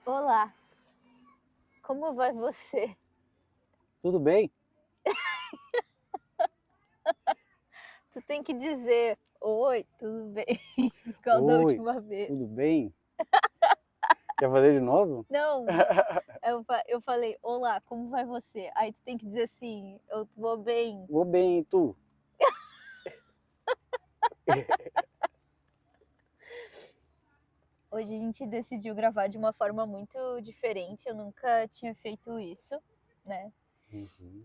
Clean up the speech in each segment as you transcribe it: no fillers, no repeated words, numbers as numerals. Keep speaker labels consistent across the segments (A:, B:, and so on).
A: Olá, como vai você?
B: Tudo bem?
A: Tu tem que dizer oi, tudo bem, igual da
B: Oi,
A: última vez.
B: tudo bem? Quer fazer de novo?
A: Não, eu falei, olá, como vai você? Aí tu tem que dizer assim, eu vou bem.
B: Vou bem, e tu?
A: Hoje a gente decidiu gravar de uma forma muito diferente, eu nunca tinha feito isso, né?
B: Uhum.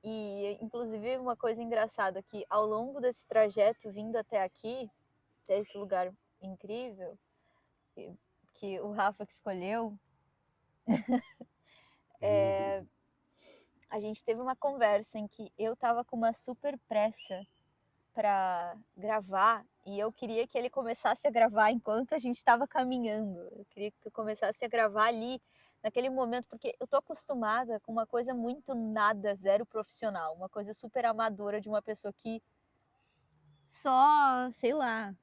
A: E inclusive uma coisa engraçada que ao longo desse trajeto vindo até aqui, até esse lugar incrível, que o Rafa que escolheu, a gente teve uma conversa em que eu tava com uma super pressa para gravar e eu queria que ele começasse a gravar enquanto a gente estava caminhando. Eu queria que tu começasse a gravar ali naquele momento, porque eu tô acostumada com uma coisa muito nada, zero profissional, uma coisa super amadora de uma pessoa que só, sei lá.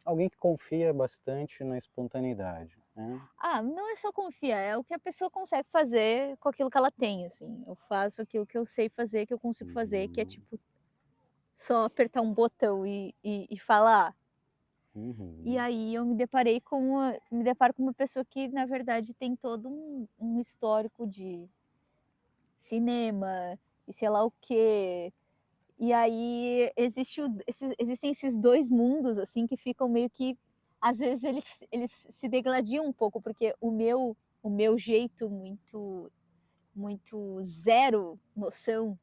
B: Alguém que confia bastante na espontaneidade, né?
A: Ah, não é só confiar, é o que a pessoa consegue fazer com aquilo que ela tem, assim. Eu faço aquilo que eu sei fazer, que eu consigo fazer, que é
B: Uhum.
A: tipo só apertar um botão e falar. E
B: Uhum.
A: aí eu me deparo com uma pessoa que na verdade tem todo um histórico de cinema e sei lá o quê. E aí existem esses dois mundos assim que ficam meio que às vezes eles se degladiam um pouco porque o meu jeito muito zero noção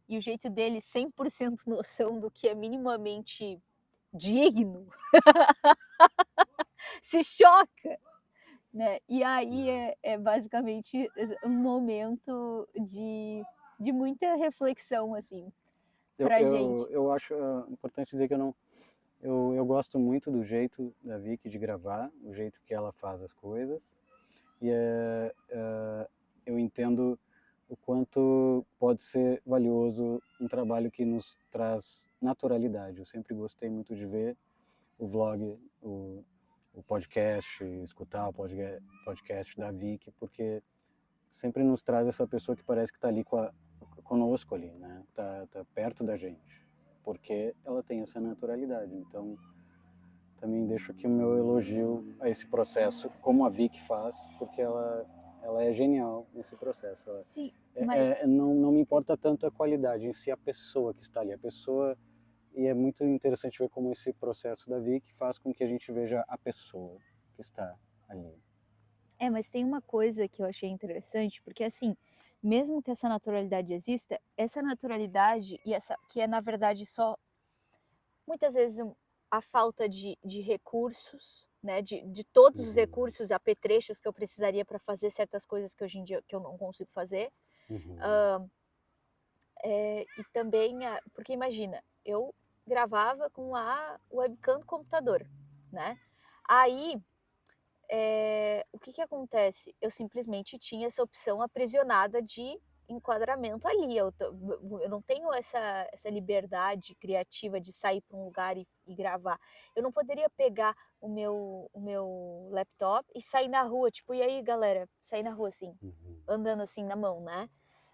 A: e o jeito dele 100% noção do que é minimamente digno se choca, né? E aí é basicamente um momento de muita reflexão, assim,
B: Eu,
A: pra
B: eu,
A: gente.
B: eu acho importante dizer que eu não. Eu gosto muito do jeito da Vicky de gravar, o jeito que ela faz as coisas. E eu entendo o quanto pode ser valioso um trabalho que nos traz naturalidade. Eu sempre gostei muito de ver o vlog, o podcast, escutar o podcast da Vicky, porque sempre nos traz essa pessoa que parece que está ali conosco ali, né? Tá perto da gente, porque ela tem essa naturalidade. Então, também deixo aqui o meu elogio a esse processo, como a Vicky faz, porque ela é genial nesse processo.
A: Sim, mas
B: Não me importa tanto a qualidade, em si a pessoa que está ali, a pessoa. E é muito interessante ver como esse processo da Vicky faz com que a gente veja a pessoa que está ali.
A: mas tem uma coisa que eu achei interessante, porque assim, mesmo que essa naturalidade exista, essa naturalidade e essa que é na verdade só muitas vezes a falta de recursos, né, de todos os
B: Uhum,
A: recursos apetrechos que eu precisaria para fazer certas coisas que hoje em dia que eu não consigo fazer.
B: uhum,
A: E também, porque imagina, eu gravava com a webcam do computador, né? Aí, o que que acontece? Eu simplesmente tinha essa opção aprisionada de enquadramento ali. Eu não tenho essa liberdade criativa de sair para um lugar e gravar. Eu não poderia pegar o meu laptop e sair na rua, tipo, e aí, galera, sair na rua assim,
B: uhum.
A: andando assim na mão, né?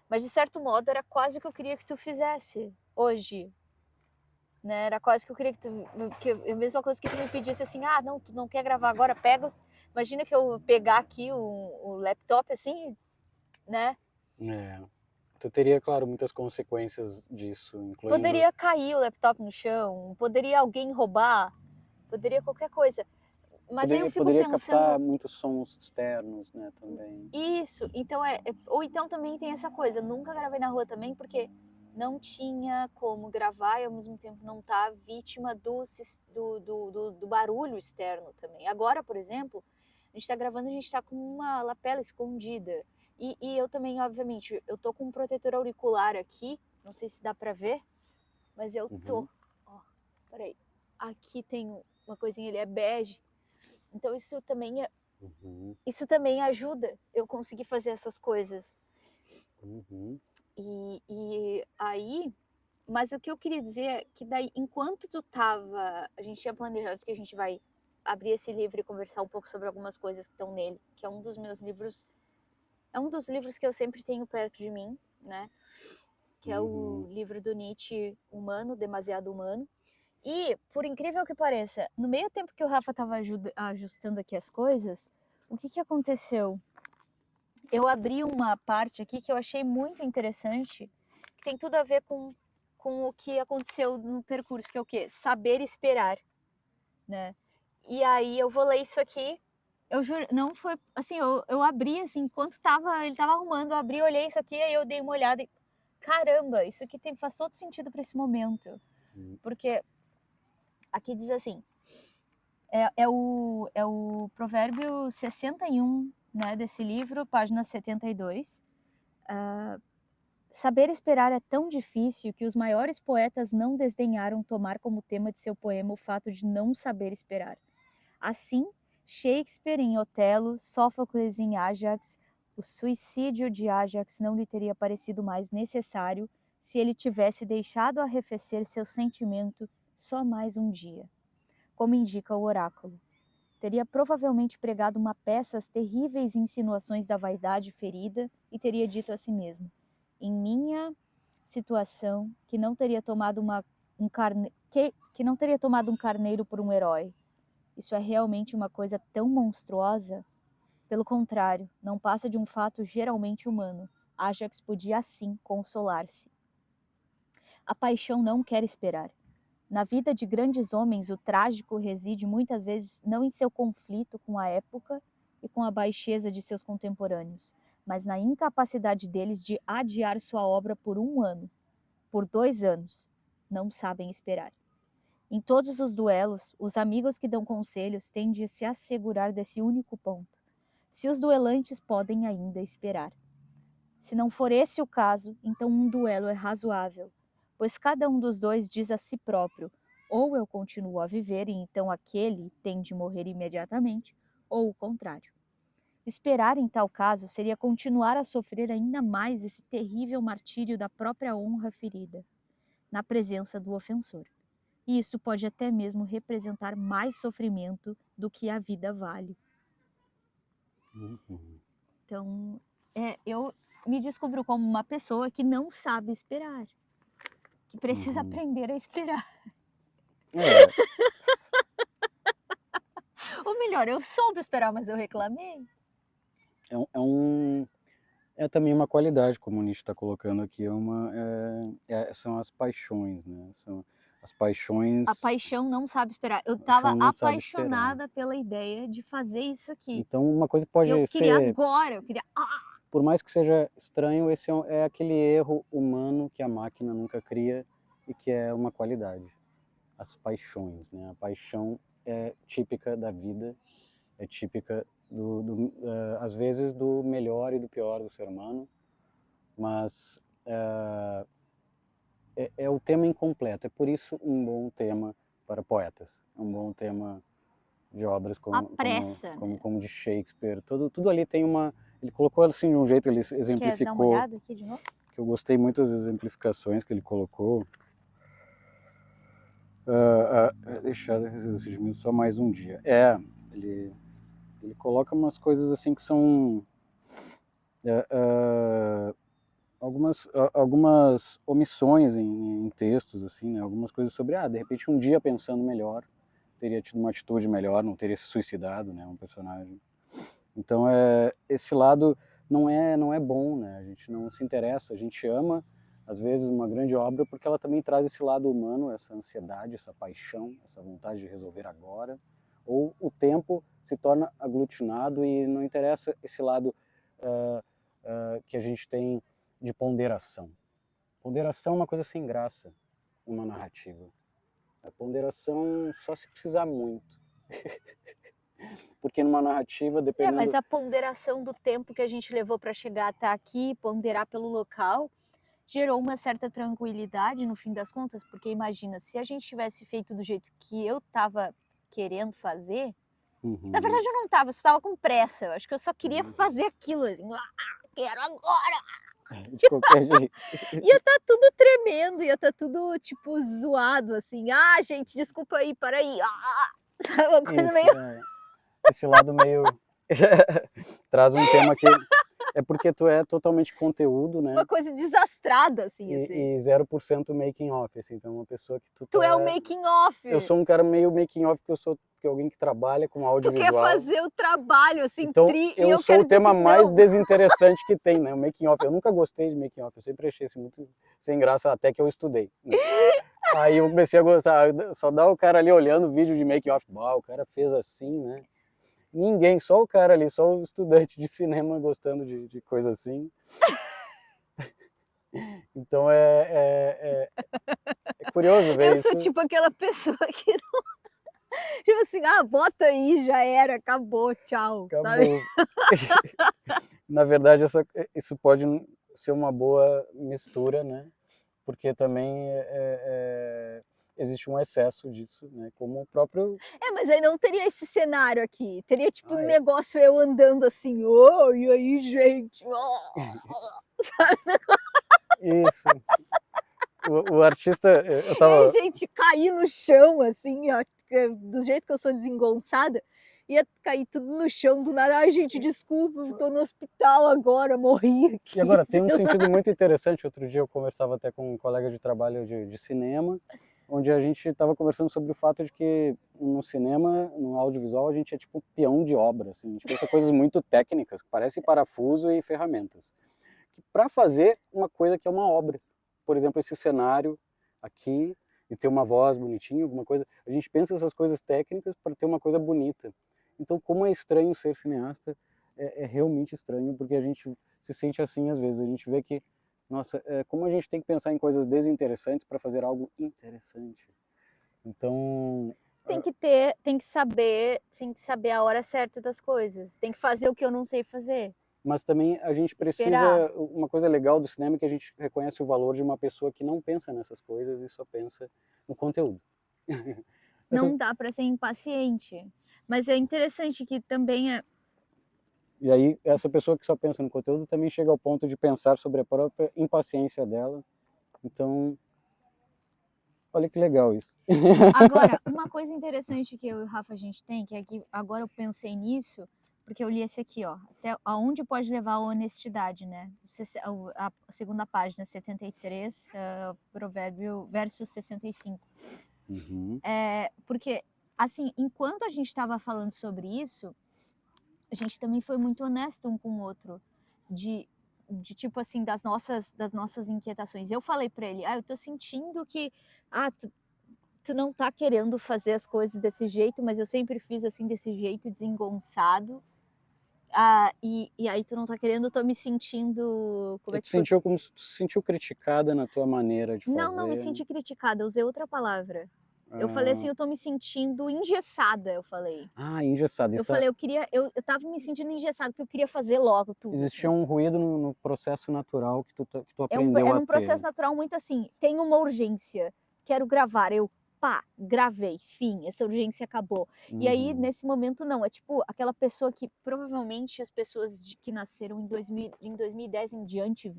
A: Mas de certo modo era quase o que eu queria que tu fizesse hoje, né? Era quase que eu queria que a mesma coisa que tu me pedisse assim, ah, não, tu não quer gravar agora, pega. Imagina que eu pegar aqui o laptop assim, né?
B: É. Tu teria, claro, muitas consequências disso, incluindo.
A: Poderia cair o laptop no chão, poderia alguém roubar, poderia qualquer coisa. Mas aí eu fico
B: Poderia captar
A: pensando,
B: muitos sons externos, né, também.
A: isso, então ou então também tem essa coisa, nunca gravei na rua também, porque não tinha como gravar e ao mesmo tempo não estar tá vítima do barulho externo também. Agora, por exemplo, a gente está gravando, a gente está com uma lapela escondida. E eu também, obviamente, eu tô com um protetor auricular aqui, não sei se dá para ver, mas eu tô.
B: Uhum,
A: Ó, peraí. Aqui tem uma coisinha, ele é bege. Então
B: uhum,
A: isso também ajuda eu conseguir fazer essas coisas.
B: uhum,
A: E aí, mas o que eu queria dizer é que daí, enquanto tu tava, a gente tinha planejado que a gente vai abrir esse livro e conversar um pouco sobre algumas coisas que estão nele, que é um dos meus livros, é um dos livros que eu sempre tenho perto de mim, né? Que é o livro do Nietzsche, Humano, Demasiado Humano. E, por incrível que pareça, no meio tempo que o Rafa estava ajustando aqui as coisas, o que aconteceu? Eu abri uma parte aqui que eu achei muito interessante, que tem tudo a ver com o que aconteceu no percurso, que é o quê? Saber esperar, né? E aí eu vou ler isso aqui. Eu juro, não foi assim, eu abri assim, enquanto ele tava arrumando, eu abri, olhei isso aqui, aí eu dei uma olhada e caramba, isso aqui faz todo sentido para esse momento. Porque aqui diz assim, é o provérbio 61, né, desse livro, página 72. Saber esperar é tão difícil que os maiores poetas não desdenharam tomar como tema de seu poema o fato de não saber esperar. Assim, Shakespeare em Otelo, Sófocles em Ájax, o suicídio de Ájax não lhe teria parecido mais necessário se ele tivesse deixado arrefecer seu sentimento só mais um dia. Como indica o oráculo, teria provavelmente pregado uma peça às terríveis insinuações da vaidade ferida e teria dito a si mesmo: em minha situação, que não teria tomado que não teria tomado um carneiro por um herói. Isso é realmente uma coisa tão monstruosa? Pelo contrário, não passa de um fato geralmente humano. Ajax podia assim consolar-se. A paixão não quer esperar. Na vida de grandes homens, o trágico reside muitas vezes não em seu conflito com a época e com a baixeza de seus contemporâneos, mas na incapacidade deles de adiar sua obra por 1 ano, por 2 anos. Não sabem esperar. Em todos os duelos, os amigos que dão conselhos têm de se assegurar desse único ponto. Se os duelantes podem ainda esperar. Se não for esse o caso, então um duelo é razoável, pois cada um dos dois diz a si próprio: ou eu continuo a viver e então aquele tem de morrer imediatamente, ou o contrário. Esperar em tal caso seria continuar a sofrer ainda mais esse terrível martírio da própria honra ferida, na presença do ofensor. E isso pode até mesmo representar mais sofrimento do que a vida vale. Então, eu me descubro como uma pessoa que não sabe esperar, que precisa aprender a esperar. Ou melhor, eu soube esperar, mas eu reclamei.
B: É também uma qualidade, como o Nietzsche está colocando aqui, são as paixões, né? São as paixões.
A: A paixão não sabe esperar. Eu estava apaixonada pela ideia de fazer isso aqui.
B: Então, uma coisa pode ser...
A: Eu queria agora, eu queria...
B: Por mais que seja estranho, esse é aquele erro humano que a máquina nunca cria e que é uma qualidade. As paixões, né? A paixão é típica da vida, é típica, às vezes, do melhor e do pior do ser humano, mas é o tema incompleto. É por isso um bom tema para poetas, um bom tema de obras como de Shakespeare. Tudo ali tem uma... Ele colocou assim de um jeito, ele exemplificou...
A: Quer dar uma olhada aqui de novo?
B: Que eu gostei muito das exemplificações que ele colocou. Deixar resumir só mais um dia. Ele coloca umas coisas assim que são algumas omissões em textos, assim, né? Algumas coisas sobre, de repente um dia pensando melhor, teria tido uma atitude melhor, não teria se suicidado, né, um personagem. Então esse lado não é bom, né? A gente não se interessa, a gente ama às vezes uma grande obra porque ela também traz esse lado humano, essa ansiedade, essa paixão, essa vontade de resolver agora, ou o tempo se torna aglutinado e não interessa esse lado que a gente tem de ponderação. Ponderação é uma coisa sem graça numa narrativa. A ponderação só se precisar muito. Porque numa narrativa, dependendo...
A: mas a ponderação do tempo que a gente levou para chegar até aqui, ponderar pelo local, gerou uma certa tranquilidade no fim das contas, porque imagina, se a gente tivesse feito do jeito que eu estava querendo fazer, na verdade eu não estava, eu estava com pressa, eu acho que eu só queria fazer aquilo, assim, quero agora!
B: De qualquer jeito.
A: Ia estar tudo tremendo, ia estar tudo, tipo, zoado, assim, gente, desculpa aí, para aí, Sabe, uma coisa
B: Isso,
A: meio...
B: esse lado meio... traz um tema que... É porque tu é totalmente conteúdo, né?
A: Uma coisa desastrada, assim.
B: E 0% making off, assim. Então uma pessoa que tu
A: Tu
B: tá...
A: é o making off.
B: Eu sou um cara meio making off, porque eu sou alguém que trabalha com
A: Tu quer
B: audiovisual.
A: fazer o trabalho, assim,
B: Então,
A: e
B: eu
A: eu
B: sou
A: quero
B: o
A: dizer
B: tema
A: assim,
B: mais
A: não.
B: desinteressante que tem, né? O making off. Eu nunca gostei de making off, eu sempre achei assim, muito sem graça, até que eu estudei, né? Aí eu comecei a gostar, só dá o cara ali olhando o vídeo de making off, o cara fez assim, né? Ninguém, só o cara ali, só o estudante de cinema gostando de coisa assim. Então é curioso ver
A: Eu
B: isso.
A: sou tipo aquela pessoa que não... Tipo assim, bota aí, já era, acabou, tchau, sabe?
B: Acabou. Na verdade, isso pode ser uma boa mistura, né? Porque também existe um excesso disso, né? Como o próprio...
A: Mas aí não teria esse cenário aqui. Teria tipo um
B: Ah,
A: negócio eu andando assim, e aí, gente? Sabe?
B: isso. O artista, eu
A: E aí,
B: tava...
A: gente, cair no chão, assim, ó, do jeito que eu sou desengonçada, ia cair tudo no chão do nada. Ai, gente, desculpa, tô no hospital agora, morri aqui.
B: E agora, tem um sentido muito interessante. Outro dia eu conversava até com um colega de trabalho de cinema, onde a gente estava conversando sobre o fato de que no cinema, no audiovisual, a gente é tipo peão de obra. Assim. A gente pensa coisas muito técnicas, que parecem parafuso e ferramentas. Para fazer uma coisa que é uma obra. Por exemplo, esse cenário aqui, e ter uma voz bonitinha, alguma coisa. A gente pensa essas coisas técnicas para ter uma coisa bonita. Então, como é estranho ser cineasta, é realmente estranho, porque a gente se sente assim às vezes. A gente vê que, nossa, como a gente tem que pensar em coisas desinteressantes para fazer algo interessante. Então,
A: Tem que saber a hora certa das coisas. Tem que fazer o que eu não sei fazer.
B: mas também a gente
A: Esperar.
B: precisa... Uma coisa legal do cinema é que a gente reconhece o valor de uma pessoa que não pensa nessas coisas e só pensa no conteúdo.
A: Não dá para ser impaciente. Mas é interessante que também é...
B: E aí, essa pessoa que só pensa no conteúdo também chega ao ponto de pensar sobre a própria impaciência dela. Então, olha que legal isso.
A: Agora, uma coisa interessante que eu e o Rafa a gente tem, que é que agora eu pensei nisso, porque eu li esse aqui, ó, até aonde pode levar a honestidade, né? A segunda página, 73, provérbio verso 65.
B: Uhum.
A: Porque, assim, enquanto a gente estava falando sobre isso, a gente também foi muito honesto um com o outro, de tipo assim, das nossas inquietações. Eu falei para ele, eu tô sentindo que, tu não tá querendo fazer as coisas desse jeito, mas eu sempre fiz assim, desse jeito, desengonçado. E aí tu não tá querendo, eu tô me sentindo... Como
B: E
A: é
B: tu
A: que foi?
B: sentiu como se tu se sentiu criticada na tua maneira de
A: Não me
B: fazer?
A: senti criticada, eu usei outra palavra. Eu falei assim,
B: Ah,
A: eu tô me sentindo engessada, eu falei.
B: engessada.
A: Eu falei, eu tava me sentindo engessada, porque eu queria fazer logo tudo,
B: Existia
A: assim.
B: um ruído no processo natural que tu aprendeu
A: Era
B: a
A: um
B: ter.
A: processo natural muito assim, tem uma urgência, quero gravar, gravei, fim, essa urgência acabou. E aí,
B: Uhum.
A: nesse momento, não, é tipo aquela pessoa que provavelmente as pessoas que nasceram em 2010 em diante,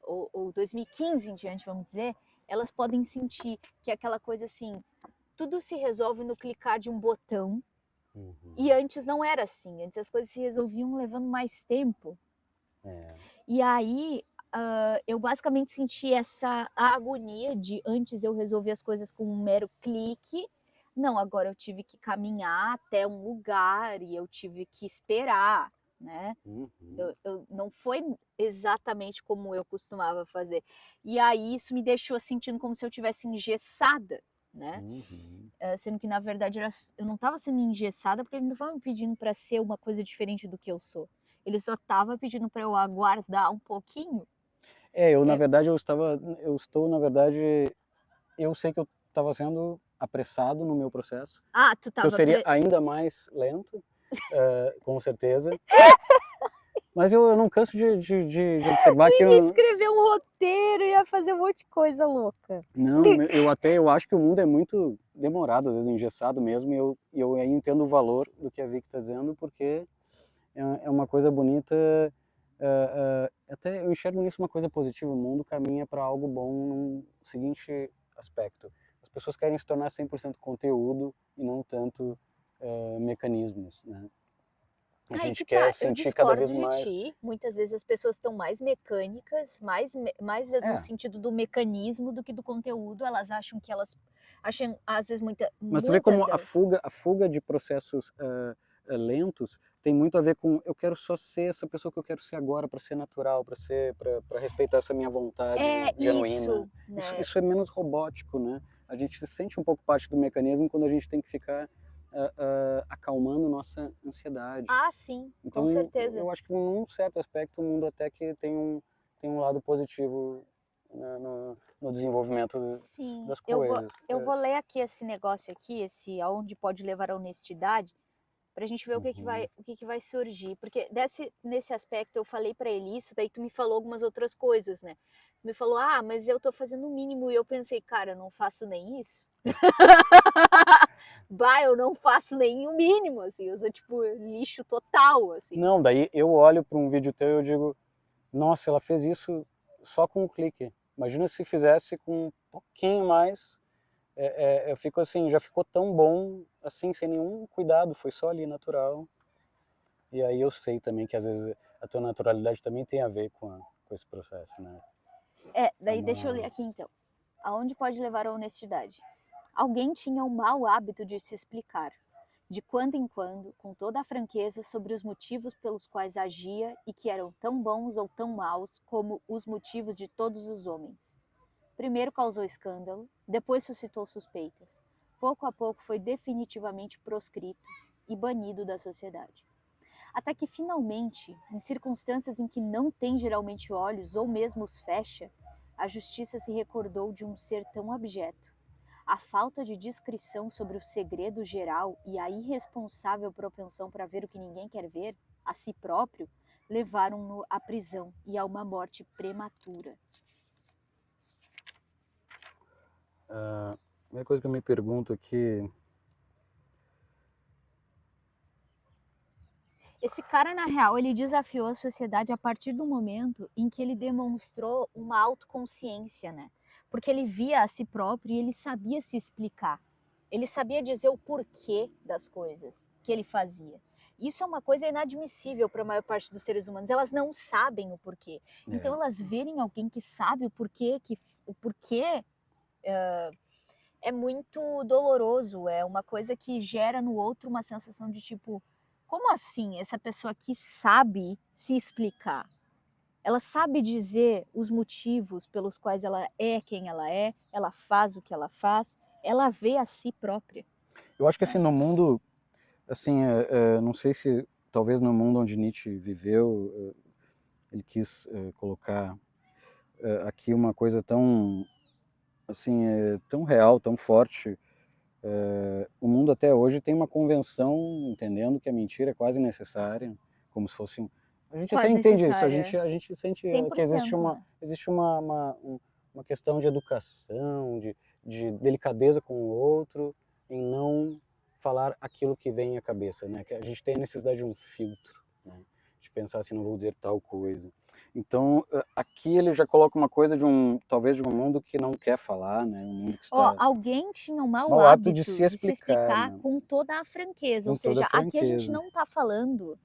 A: ou 2015 em diante, vamos dizer, elas podem sentir que é aquela coisa assim, tudo se resolve no clicar de um botão,
B: Uhum.
A: e antes não era assim, antes as coisas se resolviam levando mais tempo.
B: É.
A: E aí, eu basicamente senti a agonia de antes eu resolver as coisas com um mero clique. Não, agora eu tive que caminhar até um lugar e eu tive que esperar, né?
B: Uhum.
A: Não foi exatamente como eu costumava fazer. E aí isso me deixou sentindo como se eu tivesse engessada, né?
B: Uhum.
A: Sendo que na verdade eu não estava sendo engessada porque ele não estava me pedindo para ser uma coisa diferente do que eu sou. Ele só estava pedindo para eu aguardar um pouquinho.
B: Na
A: É,
B: verdade, eu sei que eu estava sendo apressado no meu processo,
A: tu
B: que eu
A: estava
B: seria ainda mais lento, com certeza. Mas eu não canso de observar que
A: ia escrever um roteiro, ia fazer um monte de coisa louca.
B: não, eu acho que o mundo é muito demorado, às vezes engessado mesmo, e eu aí entendo o valor do que a Vicky está dizendo, porque é uma coisa bonita. Até eu enxergo nisso uma coisa positiva. O mundo caminha para algo bom num seguinte aspecto: as pessoas querem se tornar 100% conteúdo e não tanto mecanismos, né? A
A: Aí
B: gente
A: que
B: quer
A: tá, eu
B: sentir cada
A: discordo
B: vez
A: de
B: mais.
A: ti. Muitas vezes as pessoas estão mais mecânicas, mais no
B: É,
A: sentido do mecanismo do que do conteúdo. Elas acham que elas acham, às vezes,
B: mas tu vê
A: muitas
B: como
A: delas.
B: a fuga de processos lentos tem muito a ver com eu quero só ser essa pessoa que eu quero ser agora, para ser natural, para respeitar essa minha vontade
A: É
B: genuína.
A: isso, né?
B: Isso é menos robótico, né? A gente se sente um pouco parte do mecanismo quando a gente tem que ficar acalmando nossa ansiedade.
A: Ah, sim, com
B: Então,
A: certeza.
B: eu acho que num certo aspecto o mundo até que tem um lado positivo, né, no desenvolvimento
A: Sim,
B: das coisas.
A: eu vou ler aqui esse negócio aqui, esse aonde pode levar a honestidade, pra gente ver
B: Uhum.
A: o que que vai surgir, porque nesse aspecto eu falei pra ele isso, daí tu me falou algumas outras coisas, né? Me falou: "Ah, mas eu tô fazendo o mínimo", e eu pensei: "Cara, eu não faço nem isso". Bah, eu não faço nem o mínimo, assim, eu sou tipo lixo total, assim.
B: Não, daí eu olho para um vídeo teu e eu digo, nossa, ela fez isso só com um clique. Imagina se fizesse com um pouquinho mais. Eu fico assim, já ficou tão bom, assim, sem nenhum cuidado, foi só ali natural. E aí eu sei também que às vezes a tua naturalidade também tem a ver com esse processo, né?
A: É,
B: É
A: daí deixa eu ler
B: uma...
A: aqui então. Aonde pode levar a honestidade? Alguém tinha o mau hábito de se explicar, de quando em quando, com toda a franqueza, sobre os motivos pelos quais agia e que eram tão bons ou tão maus como os motivos de todos os homens. Primeiro causou escândalo, depois suscitou suspeitas. Pouco a pouco foi definitivamente proscrito e banido da sociedade. Até que finalmente, em circunstâncias em que não tem geralmente olhos ou mesmo os fecha, a justiça se recordou de um ser tão abjeto. A falta de discrição sobre o segredo geral e a irresponsável propensão para ver o que ninguém quer ver, a si próprio, levaram-no à prisão e a uma morte prematura.
B: A primeira coisa que eu me pergunto aqui...
A: Esse cara, na real, ele desafiou a sociedade a partir do momento em que ele demonstrou uma autoconsciência, né? Porque ele via a si próprio e ele sabia se explicar. Ele sabia dizer o porquê das coisas que ele fazia. Isso é uma coisa inadmissível para a maior parte dos seres humanos. Elas não sabem o porquê. Então,
B: É,
A: elas verem alguém que sabe o porquê é muito doloroso. É uma coisa que gera no outro uma sensação de tipo, como assim essa pessoa aqui sabe se explicar? Ela sabe dizer os motivos pelos quais ela é quem ela faz o que ela faz, ela vê a si própria,
B: eu acho que assim,
A: né?
B: no mundo, assim, não sei se talvez no mundo onde Nietzsche viveu, ele quis colocar aqui uma coisa tão, assim, tão real, tão forte. O mundo até hoje tem uma convenção entendendo que a mentira é quase necessária, como se fosse um... A gente até
A: Quase
B: entende isso,
A: necessária,
B: a gente sente que
A: 100%, né?
B: existe uma questão de educação, de delicadeza com o outro, em não falar aquilo que vem à cabeça, né? Que a gente tem a necessidade de um filtro, né? De pensar assim, não vou dizer tal coisa. Então, aqui ele já coloca uma coisa talvez de um mundo que não quer falar, né? Um mundo que
A: Ó,
B: está
A: alguém tinha o mau
B: mau hábito de
A: hábito
B: se
A: de se
B: explicar,
A: explicar
B: né?
A: com toda a franqueza, ou
B: Com toda
A: seja, aqui a gente
B: franqueza.
A: não está falando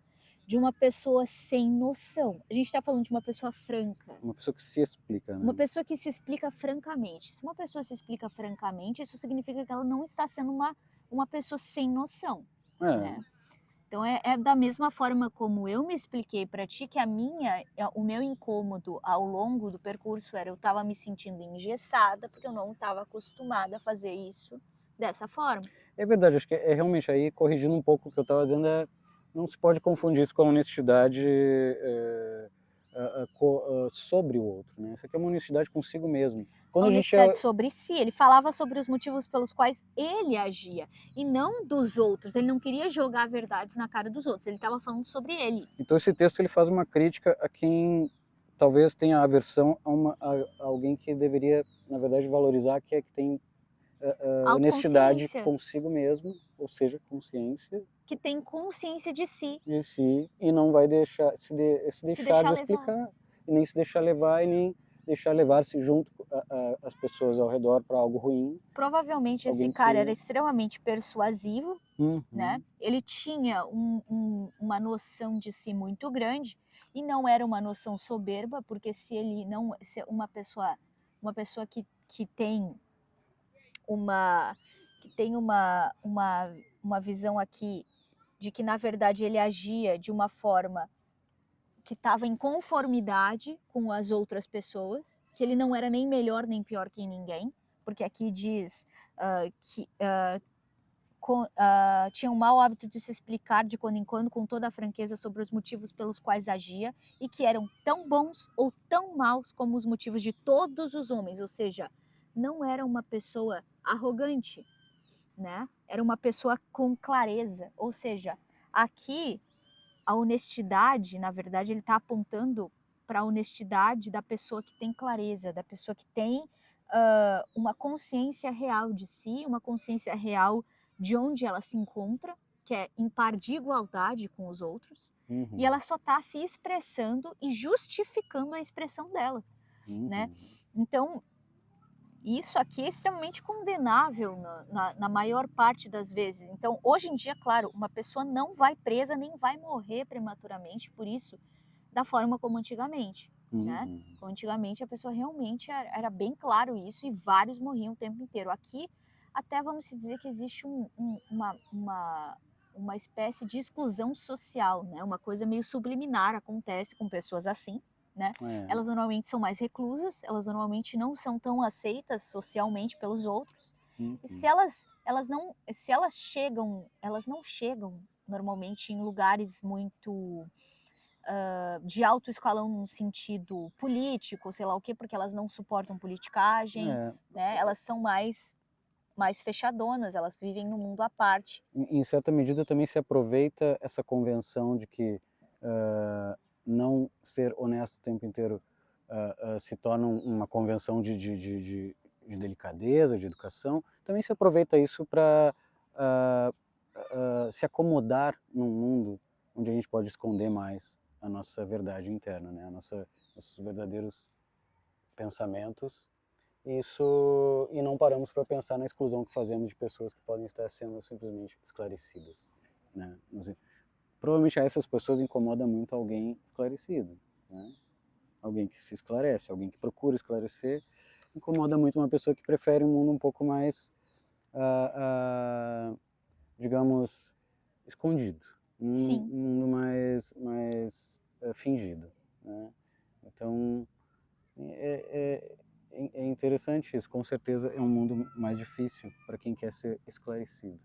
A: de uma pessoa sem noção, a gente está falando de uma pessoa franca,
B: Uma pessoa que se explica,
A: uma
B: né?
A: pessoa que se explica francamente. Se uma pessoa se explica francamente, isso significa que ela não está sendo uma pessoa sem noção,
B: É,
A: né? Então é da mesma forma como eu me expliquei para ti que o meu incômodo ao longo do percurso era eu estava me sentindo engessada porque eu não estava acostumada a fazer isso dessa forma.
B: é verdade, acho que realmente aí, corrigindo um pouco o que eu estava dizendo, não se pode confundir isso com a honestidade sobre o outro, né? Isso aqui é uma honestidade consigo mesmo.
A: A
B: Quando a gente
A: honestidade sobre si, ele falava sobre os motivos pelos quais ele agia e não dos outros. Ele não queria jogar verdades na cara dos outros, ele estava falando sobre ele.
B: Então esse texto ele faz uma crítica a quem talvez tenha aversão a alguém que deveria, na verdade, valorizar, que é que tem honestidade
A: Autoconsciência,
B: consigo mesmo, ou seja, consciência
A: que tem consciência de si,
B: de si, e não vai deixar se
A: se
B: deixar
A: deixar levar.
B: desexplicar, e nem se deixar levar, e nem deixar levar-se junto as pessoas ao redor para algo ruim.
A: Provavelmente esse
B: Alguém
A: cara
B: que-
A: era extremamente persuasivo,
B: Uhum.
A: né? Ele tinha uma noção de si muito grande e não era uma noção soberba, porque se ele não, se uma pessoa que tem uma visão aqui de que na verdade ele agia de uma forma que estava em conformidade com as outras pessoas, que ele não era nem melhor nem pior que ninguém, porque aqui diz que tinha um mau hábito de se explicar de quando em quando com toda a franqueza sobre os motivos pelos quais agia e que eram tão bons ou tão maus como os motivos de todos os homens, ou seja, não era uma pessoa arrogante, né? Era uma pessoa com clareza, ou seja, aqui a honestidade, na verdade, ele está apontando para a honestidade da pessoa que tem clareza, da pessoa que tem uma consciência real de si, uma consciência real de onde ela se encontra, que é em par de igualdade com os outros, e ela só está se expressando e justificando a expressão dela, né? Então, isso aqui é extremamente condenável na maior parte das vezes. Então, hoje em dia, claro, uma pessoa não vai presa nem vai morrer prematuramente por isso, da forma como antigamente, né? Como antigamente a pessoa realmente era bem claro isso e vários morriam o tempo inteiro. Aqui, até vamos se dizer que existe uma espécie de exclusão social, né? Uma coisa meio subliminar acontece com pessoas assim, né? Elas normalmente são mais reclusas, elas normalmente não são tão aceitas socialmente pelos outros. E se elas não chegam normalmente em lugares muito de alto escalão no sentido político, sei lá o quê, porque elas não suportam politicagem, né? Elas são mais fechadonas, elas vivem no mundo à parte.
B: Em certa medida também se aproveita essa convenção de que não ser honesto o tempo inteiro se torna uma convenção de delicadeza, de educação. Também se aproveita isso para se acomodar num mundo onde a gente pode esconder mais a nossa verdade interna, né? Nossos verdadeiros pensamentos. E não paramos para pensar na exclusão que fazemos de pessoas que podem estar sendo simplesmente esclarecidas, né? Provavelmente a essas pessoas incomoda muito alguém esclarecido, né? Alguém que se esclarece, alguém que procura esclarecer, incomoda muito uma pessoa que prefere um mundo um pouco mais, digamos, escondido, um mundo mais fingido, né? Então é interessante isso. Com certeza é um mundo mais difícil para quem quer ser esclarecido,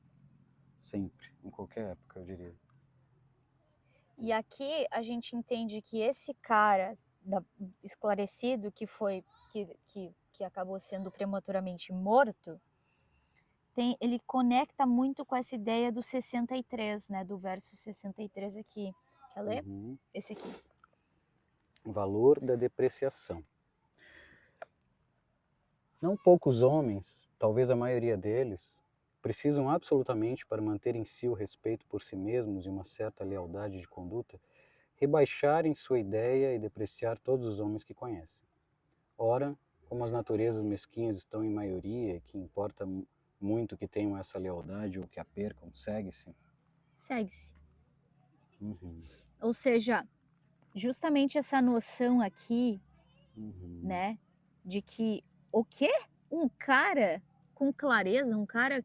B: sempre, em qualquer época, eu diria.
A: E aqui a gente entende que esse cara esclarecido que acabou sendo prematuramente morto, ele conecta muito com essa ideia do 63, né, do verso 63 aqui. Quer ler? Esse aqui.
B: Valor da depreciação. Não poucos homens, talvez a maioria deles, precisam absolutamente, para manter em si o respeito por si mesmos e uma certa lealdade de conduta, rebaixarem sua ideia e depreciar todos os homens que conhecem. Ora, como as naturezas mesquinhas estão em maioria, que importa muito que tenham essa lealdade ou que a percam, segue-se.
A: Segue-se. Ou seja, justamente essa noção aqui, né, de que o quê? Um cara com clareza, um cara,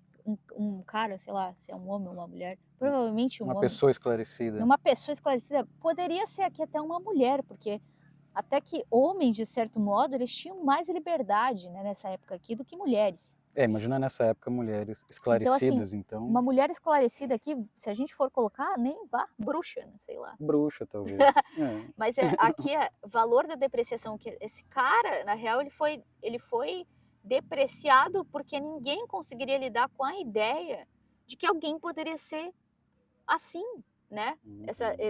A: sei lá, se é um homem ou uma mulher, provavelmente um homem.
B: Uma pessoa esclarecida.
A: Uma pessoa esclarecida, poderia ser aqui até uma mulher, porque até que homens, de certo modo, eles tinham mais liberdade, né, nessa época aqui do que mulheres.
B: Imagina nessa época mulheres esclarecidas, então.
A: Uma mulher esclarecida aqui, se a gente for colocar, nem vá, bruxa, né, sei lá.
B: Bruxa, talvez.
A: Mas aqui é valor da depreciação, que esse cara, na real, ele foi depreciado porque ninguém conseguiria lidar com a ideia de que alguém poderia ser assim, né?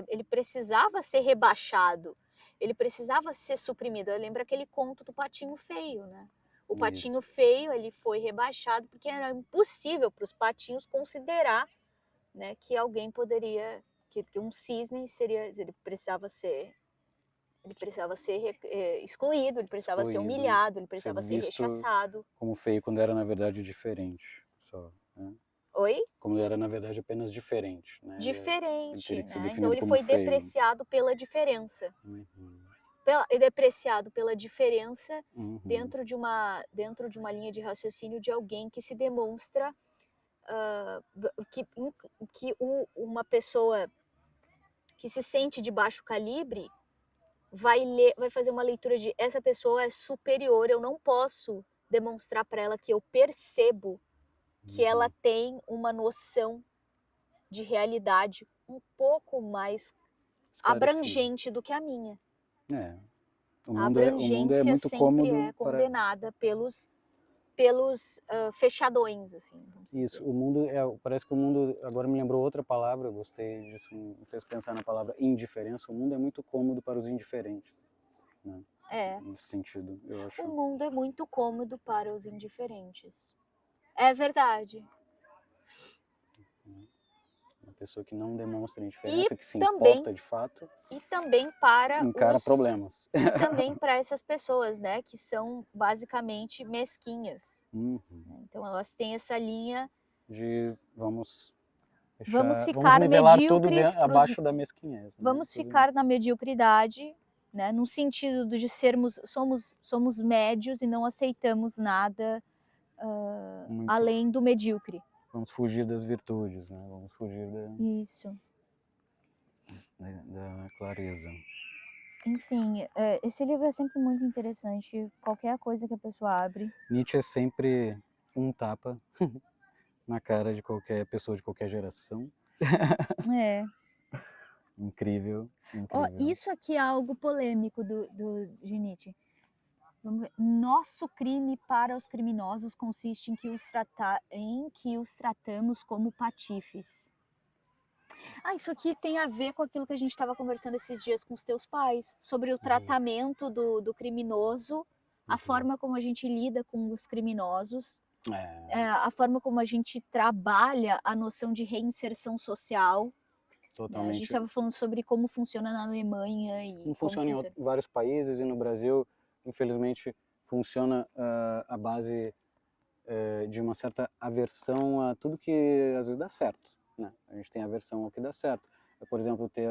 A: Ele precisava ser rebaixado, ele precisava ser suprimido. Lembra aquele conto do patinho feio, né? O patinho feio, ele foi rebaixado porque era impossível para os patinhos considerar, né, que alguém poderia, que um cisne ele precisava ser Ele precisava ser excluído, ele precisava ser
B: excluído,
A: humilhado, ele
B: ser
A: precisava ser
B: visto
A: rechaçado.
B: como feio quando era na verdade diferente, só, né?
A: Oi?
B: Quando era na verdade apenas diferente, né? Ele
A: Diferente,
B: teria que ser
A: né? Então
B: definido
A: ele
B: como
A: foi
B: feio.
A: depreciado pela diferença.
B: Uhum.
A: Depreciado pela diferença
B: Uhum.
A: dentro de uma linha de raciocínio de alguém que se demonstra que uma pessoa que se sente de baixo calibre vai fazer uma leitura de essa pessoa é superior, eu não posso demonstrar para ela que eu percebo que ela tem uma noção de realidade um pouco mais abrangente do que a minha.
B: É. O
A: A
B: mundo é
A: abrangência
B: muito
A: sempre
B: cômodo
A: é
B: para
A: condenada pelos fechadões, assim, vamos
B: isso.
A: dizer.
B: O mundo parece que o mundo agora me lembrou outra palavra. Eu gostei disso, me fez pensar na palavra indiferença. O mundo é muito cômodo para os indiferentes, né?
A: É.
B: Nesse sentido, eu acho.
A: O mundo é muito cômodo para os indiferentes. É verdade.
B: Uma pessoa que não demonstra indiferença, que se
A: também,
B: importa de fato,
A: e também para
B: encara problemas.
A: E também para essas pessoas, né, que são basicamente mesquinhas.
B: Uhum.
A: Então elas têm essa linha
B: De vamos
A: ficar
B: nivelar tudo
A: medíocres
B: abaixo da mesquinhez. Né?
A: Vamos ficar na mediocridade, né, no sentido de somos médios e não aceitamos nada além do medíocre.
B: Vamos fugir das virtudes, né? Vamos fugir
A: Isso.
B: Da clareza.
A: Enfim, esse livro é sempre muito interessante. Qualquer coisa que a pessoa abre.
B: Nietzsche é sempre um tapa na cara de qualquer pessoa de qualquer geração.
A: É.
B: Incrível, incrível.
A: Oh, isso aqui é algo polêmico de Nietzsche. Vamos ver. Nosso crime para os criminosos consiste em que os tratamos como patifes. Isso aqui tem a ver com aquilo que a gente estava conversando esses dias com os teus pais, sobre o tratamento do criminoso, a forma como a gente lida com os criminosos, a forma como a gente trabalha a noção de reinserção social.
B: Totalmente.
A: A gente estava falando sobre como funciona na Alemanha e
B: como funciona em vários países, e no Brasil, infelizmente, funciona a base de uma certa aversão a tudo que às vezes dá certo, né? A gente tem aversão ao que dá certo. Por exemplo, ter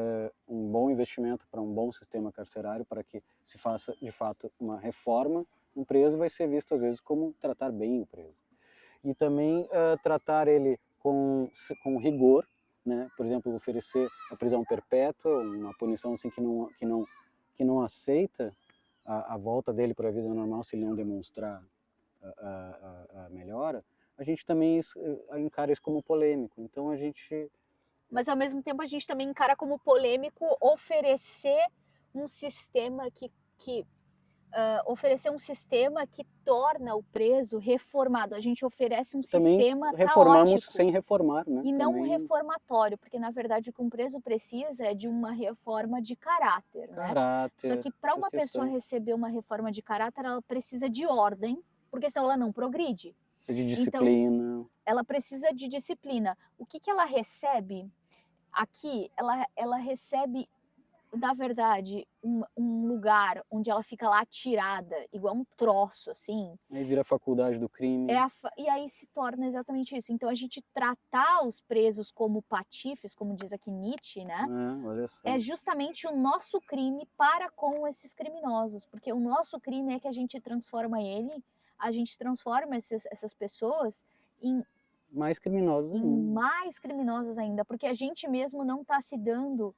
B: um bom investimento para um bom sistema carcerário, para que se faça de fato uma reforma, um preso vai ser visto às vezes como tratar bem o preso. E também tratar ele com rigor, né? Por exemplo, oferecer a prisão perpétua, uma punição assim que não aceita a volta dele para a vida normal se ele não demonstrar a melhora. A gente também encara isso como polêmico. Então a gente...
A: Mas ao mesmo tempo a gente também encara como polêmico oferecer um sistema que torna o preso reformado. A gente oferece um sistema
B: reformamos
A: caótico,
B: sem reformar, né?
A: E não um reformatório, porque na verdade o que um preso precisa é de uma reforma de caráter, né? Só que para uma pessoa receber uma reforma de caráter, ela precisa de ordem, porque senão ela não progride.
B: De disciplina.
A: Então, ela precisa de disciplina. O que ela recebe aqui? Ela recebe, na verdade, um lugar onde ela fica lá atirada, igual um troço, assim.
B: Aí vira a faculdade do crime.
A: E aí se torna exatamente isso. Então a gente tratar os presos como patifes, como diz aqui Nietzsche, né?
B: Olha só.
A: É justamente o nosso crime para com esses criminosos, porque o nosso crime é que a gente transforma essas pessoas em
B: mais criminosas
A: ainda, porque a gente mesmo não está se dando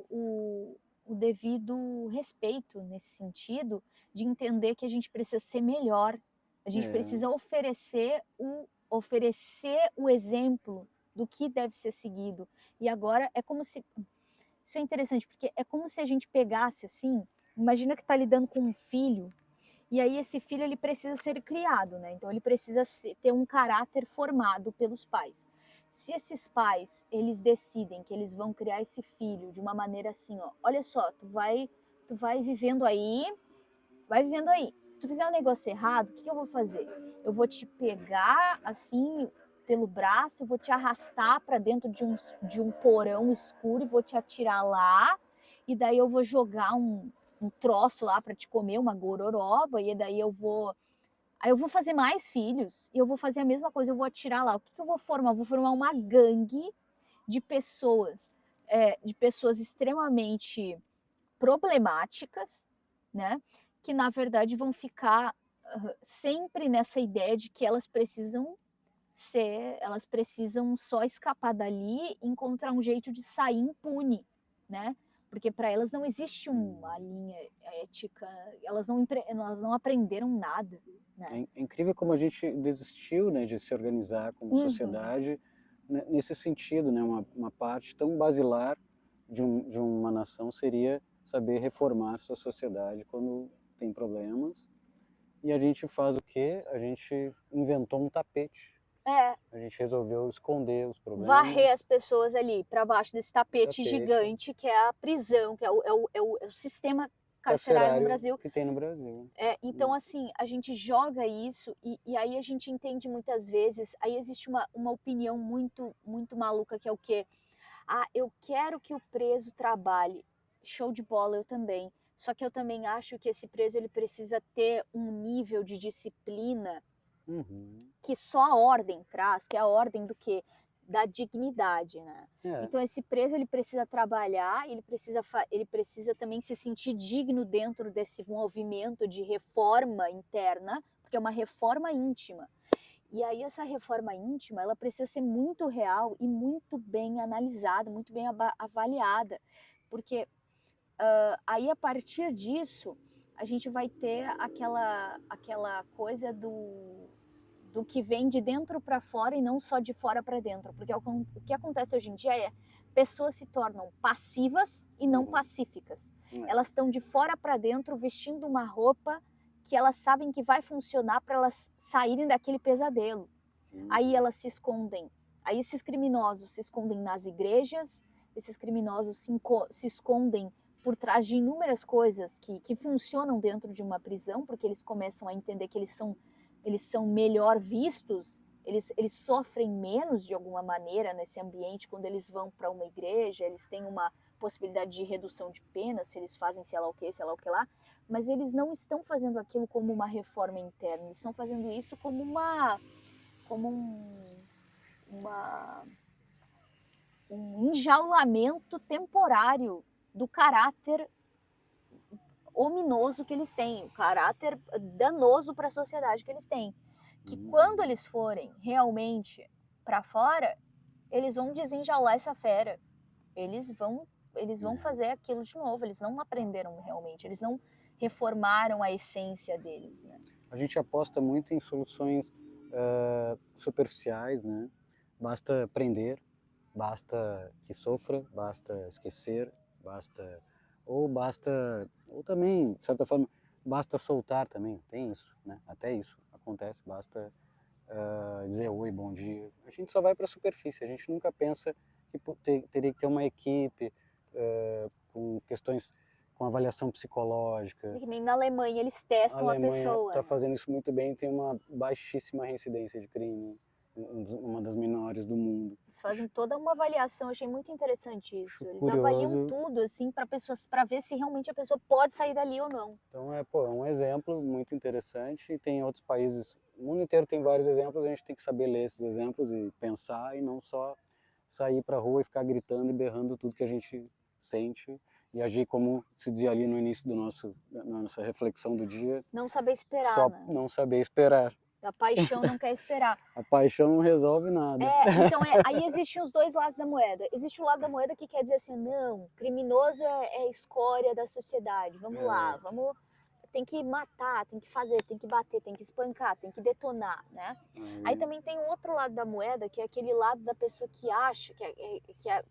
A: o devido respeito nesse sentido, de entender que a gente precisa ser melhor, a gente precisa oferecer o exemplo do que deve ser seguido. E agora é como se... Isso é interessante, porque é como se a gente pegasse assim, imagina que está lidando com um filho, e aí esse filho ele precisa ser criado, né? Então ele precisa ter um caráter formado pelos pais. Se esses pais, eles decidem que eles vão criar esse filho de uma maneira assim, ó, olha só, tu vai vivendo aí, Se tu fizer um negócio errado, o que eu vou fazer? Eu vou te pegar assim pelo braço, eu vou te arrastar para dentro de um porão escuro e vou te atirar lá. e daí eu vou jogar um troço lá para te comer, uma gororoba, e daí aí eu vou fazer mais filhos, e eu vou fazer a mesma coisa, eu vou atirar lá. O que eu vou formar? Eu vou formar uma gangue de pessoas extremamente problemáticas, né? Que na verdade vão ficar sempre nessa ideia de que elas precisam só escapar dali e encontrar um jeito de sair impune, né? Porque para elas não existe uma linha ética, elas não aprenderam nada, né?
B: É incrível como a gente desistiu, né, de se organizar como sociedade nesse sentido, né? Uma parte tão basilar de uma nação seria saber reformar sua sociedade quando tem problemas. E a gente faz o quê? A gente inventou um tapete.
A: É,
B: A gente resolveu esconder os
A: varrer
B: problemas.
A: as pessoas ali para baixo desse tapete gigante que é a prisão, que é o sistema carcerário no
B: Carcerário
A: Brasil.
B: que tem no Brasil.
A: Então, assim, a gente joga isso e aí a gente entende muitas vezes, aí existe uma opinião muito, muito maluca que é o quê? Ah, eu quero que o preso trabalhe. Show de bola, eu também. Só que eu também acho que esse preso ele precisa ter um nível de disciplina que só a ordem traz, que é a ordem do quê? Da dignidade, né? Então esse preso ele precisa trabalhar, ele precisa também se sentir digno dentro desse movimento de reforma interna, porque é uma reforma íntima. E aí essa reforma íntima, ela precisa ser muito real e muito bem analisada, muito bem avaliada, porque aí a partir disso a gente vai ter aquela coisa do que vem de dentro para fora e não só de fora para dentro, porque o que acontece hoje em dia é pessoas se tornam passivas e não pacíficas. Elas estão de fora para dentro vestindo uma roupa que elas sabem que vai funcionar para elas saírem daquele pesadelo. Aí elas se escondem. Aí esses criminosos se escondem nas igrejas, esses criminosos se escondem por trás de inúmeras coisas que funcionam dentro de uma prisão, porque eles começam a entender que eles são melhor vistos, eles sofrem menos de alguma maneira nesse ambiente quando eles vão para uma igreja, eles têm uma possibilidade de redução de pena se eles fazem sei lá o que lá, mas eles não estão fazendo aquilo como uma reforma interna, eles estão fazendo isso como um enjaulamento temporário do caráter ominoso que eles têm, o caráter danoso para a sociedade que eles têm. Que quando eles forem realmente para fora, eles vão desenjaular essa fera. Eles vão fazer aquilo de novo. Eles não aprenderam realmente. Eles não reformaram a essência deles, né?
B: A gente aposta muito em soluções superficiais, né? Basta prender, basta que sofra, basta esquecer, ou também, de certa forma, basta soltar também, tem isso, né? Até isso acontece, basta dizer oi, bom dia. A gente só vai para a superfície, a gente nunca pensa que teria que ter uma equipe com questões, com avaliação psicológica.
A: Que nem na Alemanha eles
B: A
A: testam a
B: Alemanha
A: pessoa,
B: está
A: né?
B: fazendo isso muito bem, tem uma baixíssima reincidência de crime, uma das menores do mundo.
A: Eles fazem toda uma avaliação, eu achei muito interessante isso. Eles avaliam
B: Curioso.
A: tudo assim para pessoas, para ver se realmente a pessoa pode sair dali ou não.
B: Então é um exemplo muito interessante e tem outros países, o mundo inteiro tem vários exemplos, a gente tem que saber ler esses exemplos e pensar e não só sair para a rua e ficar gritando e berrando tudo que a gente sente e agir como se dizia ali no início da nossa reflexão do dia.
A: Não saber esperar,
B: Só
A: né?
B: não saber esperar.
A: A paixão não quer esperar.
B: A paixão não resolve nada.
A: Então aí existem os dois lados da moeda. Existe o lado da moeda que quer dizer assim, não, criminoso é escória da sociedade. Vamos lá, tem que matar, tem que fazer, tem que bater, tem que espancar, tem que detonar, né? Aí também tem o outro lado da moeda, que é aquele lado da pessoa que acha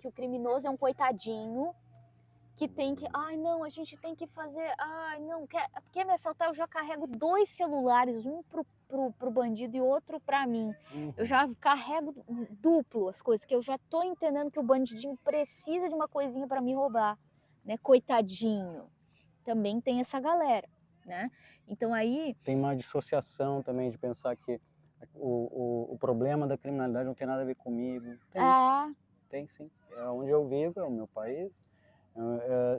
A: que o criminoso é um coitadinho, que tem que, ai não, a gente tem que fazer, ai não, quer me assaltar, eu já carrego 2 celulares, um pro bandido e outro para mim. Eu já carrego duplo as coisas, que eu já tô entendendo que o bandidinho precisa de uma coisinha para me roubar, né? Coitadinho. Também tem essa galera, né? Então aí
B: tem uma dissociação também de pensar que o problema da criminalidade não tem nada a ver comigo. Tem sim. É onde eu vivo, é o meu país.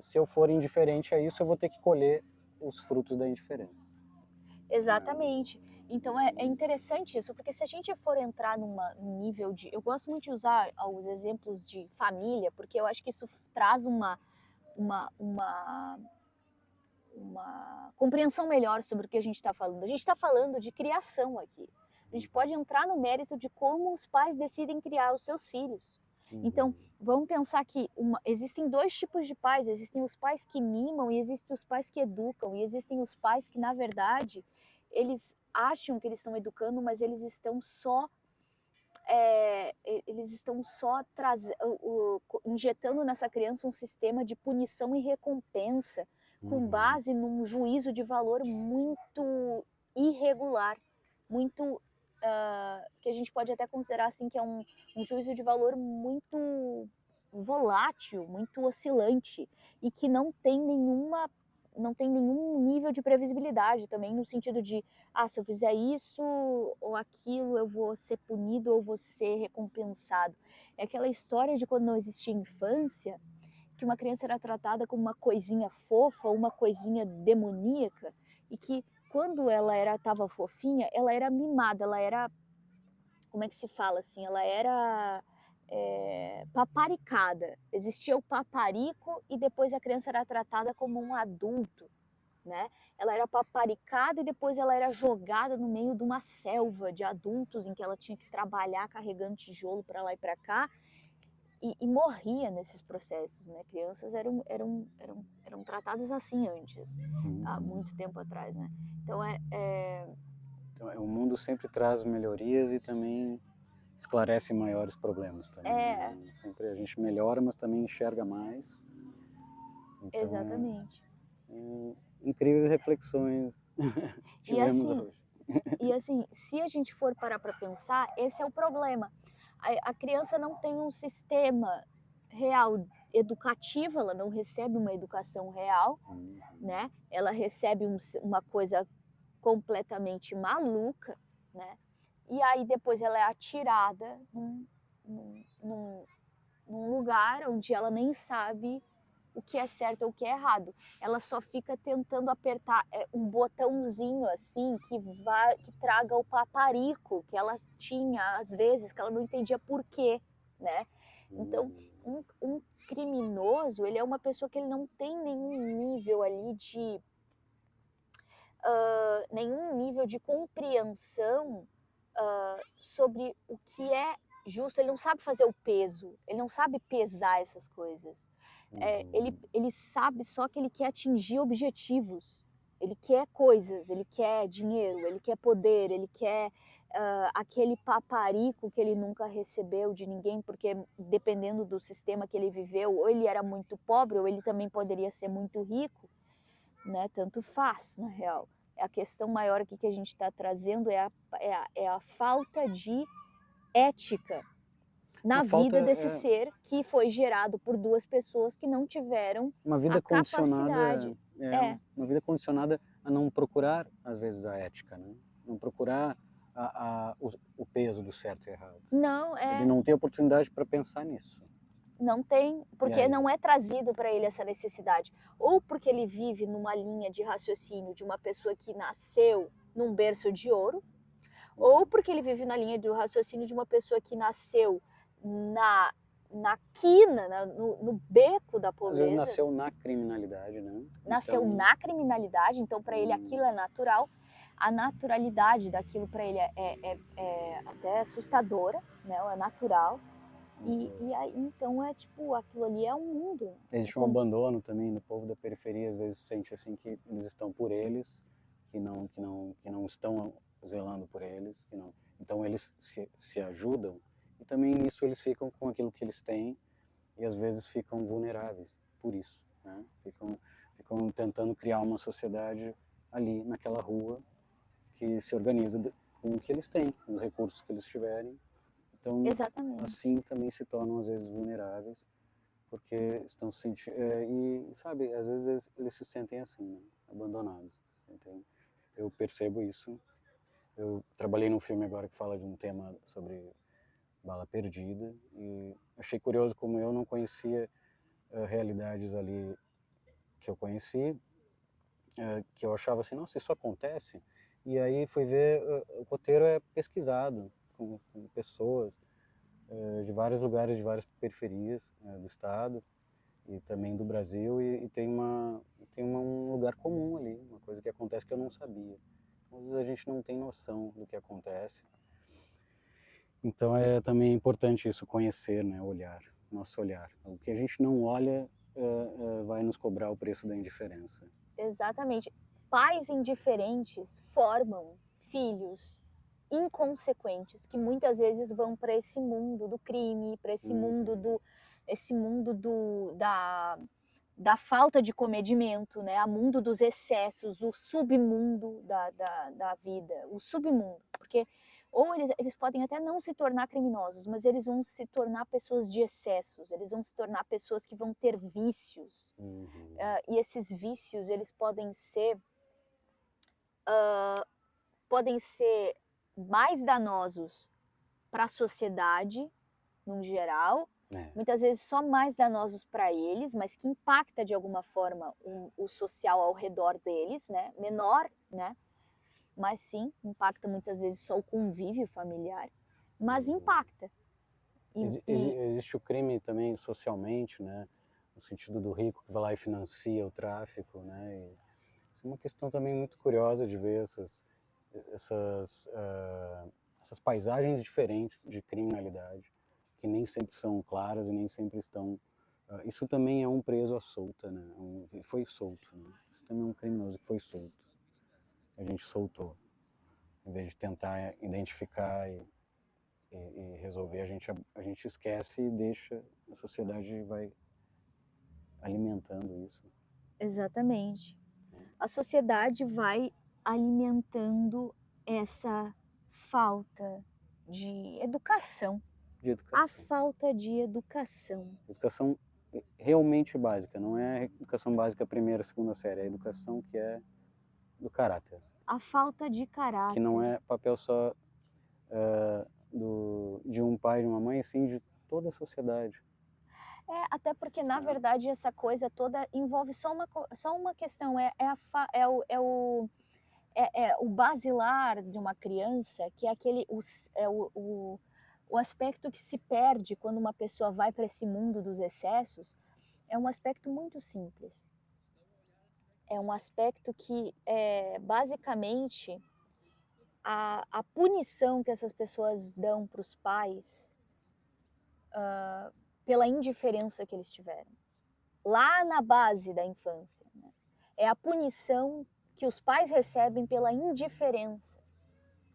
B: Se eu for indiferente a isso, eu vou ter que colher os frutos da indiferença.
A: Exatamente. Então é interessante isso, porque se a gente for entrar num nível de. Eu gosto muito de usar os exemplos de família, porque eu acho que isso traz uma, uma, uma compreensão melhor sobre o que a gente está falando. A gente está falando de criação aqui. A gente pode entrar no mérito de como os pais decidem criar os seus filhos. Então, vamos pensar que existem dois tipos de pais. Existem os pais que mimam e existem os pais que educam. E existem os pais que, na verdade, eles acham que eles estão educando, mas eles estão só injetando nessa criança um sistema de punição e recompensa com base num juízo de valor muito irregular, muito que a gente pode até considerar assim que é um juízo de valor muito volátil, muito oscilante e que não tem nenhum nível de previsibilidade também, no sentido de, se eu fizer isso ou aquilo, eu vou ser punido ou vou ser recompensado. É aquela história de quando não existia infância, que uma criança era tratada como uma coisinha fofa, uma coisinha demoníaca, e que quando ela estava fofinha, ela era mimada, ela era, como é que se fala assim, ela era paparicada. Existia o paparico e depois a criança era tratada como um adulto, né? Ela era paparicada e depois ela era jogada no meio de uma selva de adultos em que ela tinha que trabalhar carregando tijolo para lá e para cá e morria nesses processos, né? Crianças eram tratadas assim antes, há muito tempo atrás, né? Então
B: Então, o mundo sempre traz melhorias e também esclarece maiores problemas também. Né? Sempre a gente melhora, mas também enxerga mais. Então,
A: exatamente.
B: Incríveis reflexões tivemos hoje.
A: E assim, se a gente for parar para pensar, esse é o problema. A criança não tem um sistema real educativo, ela não recebe uma educação real, né? Ela recebe uma coisa completamente maluca, né? E aí depois ela é atirada num lugar onde ela nem sabe o que é certo ou o que é errado. Ela só fica tentando apertar um botãozinho assim que traga o paparico que ela tinha às vezes, que ela não entendia por quê, né? Então, um criminoso, ele é uma pessoa que ele não tem nenhum nível de compreensão sobre o que é justo. Ele não sabe fazer o peso, ele não sabe pesar essas coisas. Ele sabe só que ele quer atingir objetivos, ele quer coisas, ele quer dinheiro, ele quer poder, ele quer aquele paparico que ele nunca recebeu de ninguém, porque dependendo do sistema que ele viveu, ou ele era muito pobre, ou ele também poderia ser muito rico, né? Tanto faz, na real. A questão maior aqui que a gente está trazendo é a falta de ética na vida desse ser que foi gerado por duas pessoas que não tiveram
B: uma vida
A: a capacidade.
B: uma vida condicionada a não procurar, às vezes, a ética, né? Não procurar o peso do certo e errado.
A: Não,
B: Ele não tem oportunidade para pensar nisso.
A: Não tem, porque não é trazido para ele essa necessidade. Ou porque ele vive numa linha de raciocínio de uma pessoa que nasceu num berço de ouro, ou porque ele vive na linha do raciocínio de uma pessoa que nasceu na quina, no beco da pobreza.
B: Às vezes nasceu na criminalidade, né?
A: Nasceu na criminalidade, então para ele aquilo é natural. A naturalidade daquilo para ele é até assustadora, né? É natural. E aí, então é tipo, aquilo ali é um mundo.
B: Existe um abandono também do povo da periferia, às vezes sente assim que eles estão por eles, que não estão zelando por eles, que não. Então eles se ajudam e também nisso eles ficam com aquilo que eles têm e às vezes ficam vulneráveis por isso, né? Ficam tentando criar uma sociedade ali naquela rua que se organiza com o que eles têm, com os recursos que eles tiverem. Então,
A: exatamente.
B: assim também se tornam às vezes vulneráveis, porque estão se sentindo e sabe, às vezes eles se sentem assim, né? Abandonados. Eu percebo isso. Eu trabalhei num filme agora que fala de um tema sobre bala perdida e achei curioso como eu não conhecia realidades ali que eu conheci, que eu achava assim, nossa, isso acontece? E aí fui ver, o roteiro é pesquisado com pessoas de vários lugares, de várias periferias do estado e também do Brasil, e um lugar comum ali, uma coisa que acontece que eu não sabia. Às vezes a gente não tem noção do que acontece. Então é também importante isso, conhecer, né, olhar, nosso olhar. O que a gente não olha vai nos cobrar o preço da indiferença.
A: Exatamente. Pais indiferentes formam filhos inconsequentes que muitas vezes vão para esse mundo do crime, para esse mundo da falta de comedimento, né? A mundo dos excessos, o submundo da vida, o submundo. Porque ou eles podem até não se tornar criminosos, mas eles vão se tornar pessoas de excessos, eles vão se tornar pessoas que vão ter vícios. E esses vícios, eles podem ser mais danosos para a sociedade, no geral, muitas vezes só mais danosos para eles, mas que impacta de alguma forma o social ao redor deles, né? Menor, né? Mas sim, impacta muitas vezes só o convívio familiar, mas impacta.
B: Existe o crime também socialmente, né? No sentido do rico que vai lá e financia o tráfico, né? E isso é uma questão também muito curiosa de ver essas paisagens diferentes de criminalidade, que nem sempre são claras e nem sempre estão... isso também é um preso à solta, né? Foi solto, né? Isso também é um criminoso que foi solto. A gente soltou. Em vez de tentar identificar e resolver, a gente esquece e deixa, a sociedade vai alimentando isso.
A: Exatamente. A sociedade vai alimentando essa falta de educação. A falta de educação.
B: Educação realmente básica, não é educação básica primeira, segunda série, é a educação que é do caráter.
A: A falta de caráter.
B: Que não é papel só de um pai e de uma mãe, sim de toda a sociedade.
A: Até porque, na verdade, essa coisa toda envolve só uma questão, é o basilar de uma criança, que é o aspecto que se perde quando uma pessoa vai para esse mundo dos excessos, é um aspecto muito simples. É um aspecto que, basicamente, a punição que essas pessoas dão para os pais pela indiferença que eles tiveram, lá na base da infância, né? É a punição que os pais recebem pela indiferença.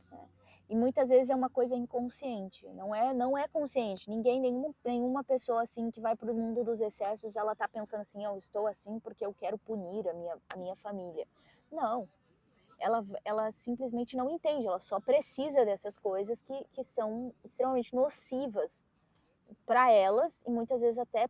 A: Né? E muitas vezes é uma coisa inconsciente, não é consciente. Nenhuma pessoa assim que vai para o mundo dos excessos, ela está pensando assim, eu estou assim porque eu quero punir a minha família. Não. Ela simplesmente não entende, ela só precisa dessas coisas que são extremamente nocivas para elas e muitas vezes até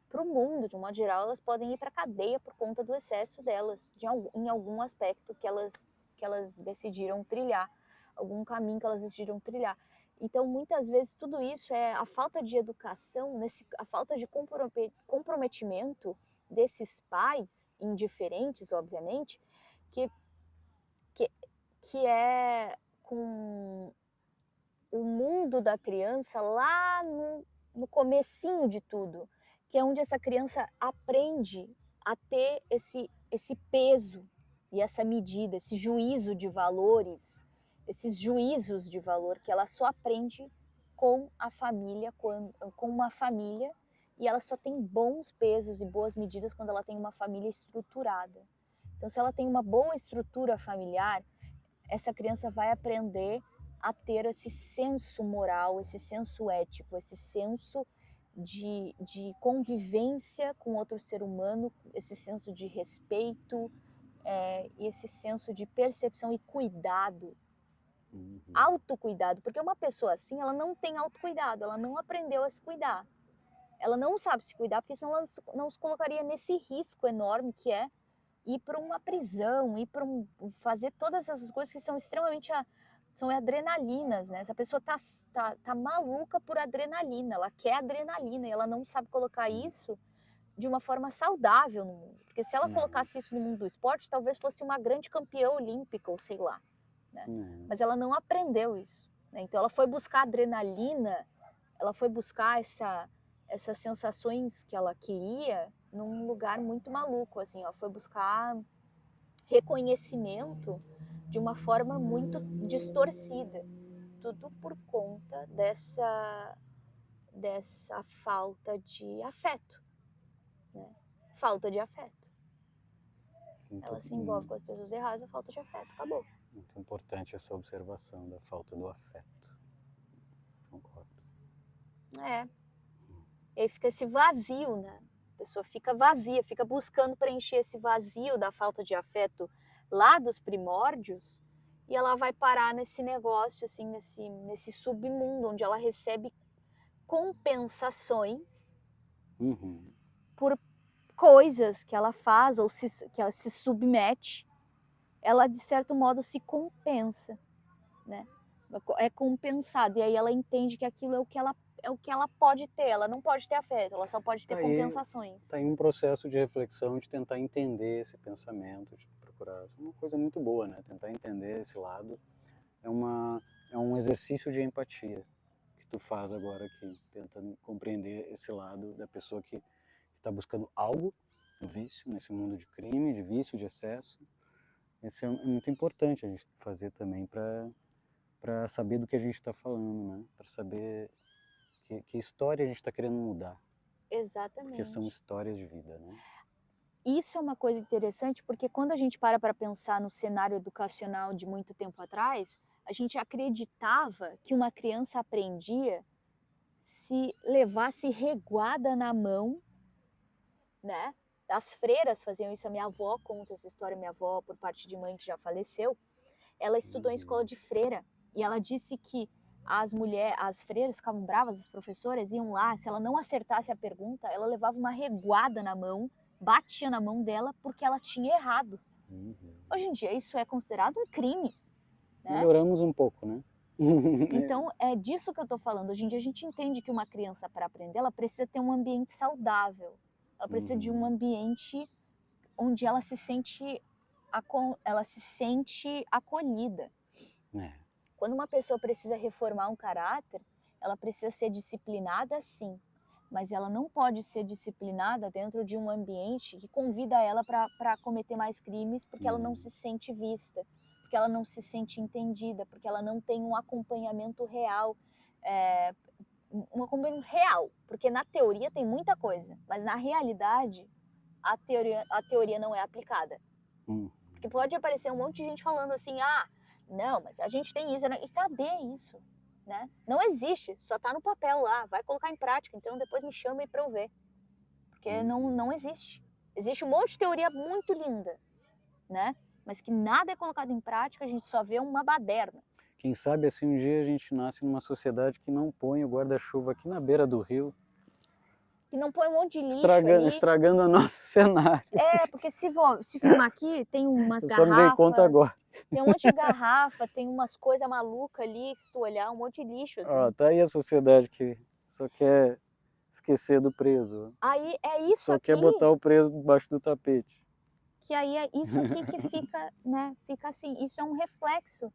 A: para o mundo, de um modo geral, elas podem ir para a cadeia por conta do excesso delas, em algum aspecto que elas decidiram trilhar, algum caminho que elas decidiram trilhar. Então, muitas vezes, tudo isso é a falta de educação, a falta de comprometimento desses pais, indiferentes, obviamente, que é com o mundo da criança lá no comecinho de tudo, que é onde essa criança aprende a ter esse peso e essa medida, esse juízo de valores, esses juízos de valor que ela só aprende com a família, com uma família, e ela só tem bons pesos e boas medidas quando ela tem uma família estruturada. Então, se ela tem uma boa estrutura familiar, essa criança vai aprender a ter esse senso moral, esse senso ético, esse senso de convivência com outro ser humano, esse senso de respeito, e esse senso de percepção e cuidado, autocuidado, porque uma pessoa assim, ela não tem autocuidado, ela não aprendeu a se cuidar, ela não sabe se cuidar, porque senão ela não se colocaria nesse risco enorme que é ir para uma prisão, fazer todas essas coisas que são extremamente são adrenalinas, né? Essa pessoa tá maluca por adrenalina, ela quer adrenalina e ela não sabe colocar isso de uma forma saudável no mundo. Porque se ela colocasse isso no mundo do esporte, talvez fosse uma grande campeã olímpica, ou sei lá, né? Mas ela não aprendeu isso, né? Então ela foi buscar adrenalina, ela foi buscar essas sensações que ela queria num lugar muito maluco, assim, ela foi buscar reconhecimento de uma forma muito distorcida, tudo por conta dessa falta de afeto, né? Falta de afeto. Ela se envolve com as pessoas erradas, a falta de afeto, acabou.
B: Muito importante essa observação da falta do afeto. Concordo.
A: E aí fica esse vazio, né? A pessoa fica vazia, fica buscando preencher esse vazio da falta de afeto lá dos primórdios, e ela vai parar nesse negócio, assim, nesse submundo, onde ela recebe compensações por coisas que ela faz ou que ela se submete. Ela, de certo modo, se compensa, né? É compensado, e aí ela entende que aquilo é o que ela pode ter, ela não pode ter afeto, ela só pode ter compensações.
B: Está em um processo de reflexão, de tentar entender esse pensamento, de procurar. É uma coisa muito boa, né? Tentar entender esse lado é um exercício de empatia que tu faz agora aqui, tentando compreender esse lado da pessoa que está buscando algo no vício, nesse mundo de crime, de vício, de excesso. Isso é muito importante a gente fazer também para saber do que a gente está falando, né? Para saber que história a gente está querendo mudar.
A: Exatamente.
B: Porque são histórias de vida, né?
A: Isso é uma coisa interessante, porque quando a gente para pensar no cenário educacional de muito tempo atrás, a gente acreditava que uma criança aprendia se levasse reguada na mão, né? As freiras faziam isso, a minha avó conta essa história, minha avó, por parte de mãe que já faleceu, ela estudou em escola de freira, e ela disse que as freiras ficavam bravas, as professoras iam lá, se ela não acertasse a pergunta, ela levava uma reguada na mão, batia na mão dela porque ela tinha errado. Hoje em dia isso é considerado um crime, né?
B: Melhoramos um pouco, né?
A: Então é disso que eu estou falando. Hoje em dia a gente entende que uma criança, para aprender, ela precisa ter um ambiente saudável, ela precisa de um ambiente onde ela se sente acolhida. Quando uma pessoa precisa reformar um caráter, ela precisa ser disciplinada, sim, mas ela não pode ser disciplinada dentro de um ambiente que convida ela para cometer mais crimes, porque ela não se sente vista, porque ela não se sente entendida, porque ela não tem um acompanhamento real, porque na teoria tem muita coisa, mas na realidade a teoria não é aplicada. Porque pode aparecer um monte de gente falando assim, não, mas a gente tem isso, né? E cadê isso? Né? Não existe, só está no papel lá, vai colocar em prática, então depois me chama aí para eu ver. Porque não existe. Existe um monte de teoria muito linda, né? Mas que nada é colocado em prática, a gente só vê uma baderna.
B: Quem sabe assim um dia a gente nasce numa sociedade que não põe o guarda-chuva aqui na beira do rio.
A: Que não põe um monte de lixo ali.
B: Estragando o nosso cenário.
A: Porque se filmar aqui, tem umas garrafas.
B: Eu só me dei conta agora.
A: Tem um monte de garrafa, tem umas coisas malucas ali, se tu olhar, um monte de lixo, assim.
B: Tá aí a sociedade que só quer esquecer do preso.
A: Aí é isso
B: só
A: aqui.
B: Só quer botar o preso debaixo do tapete.
A: Que aí é isso aqui que fica, né? Fica assim, isso é um reflexo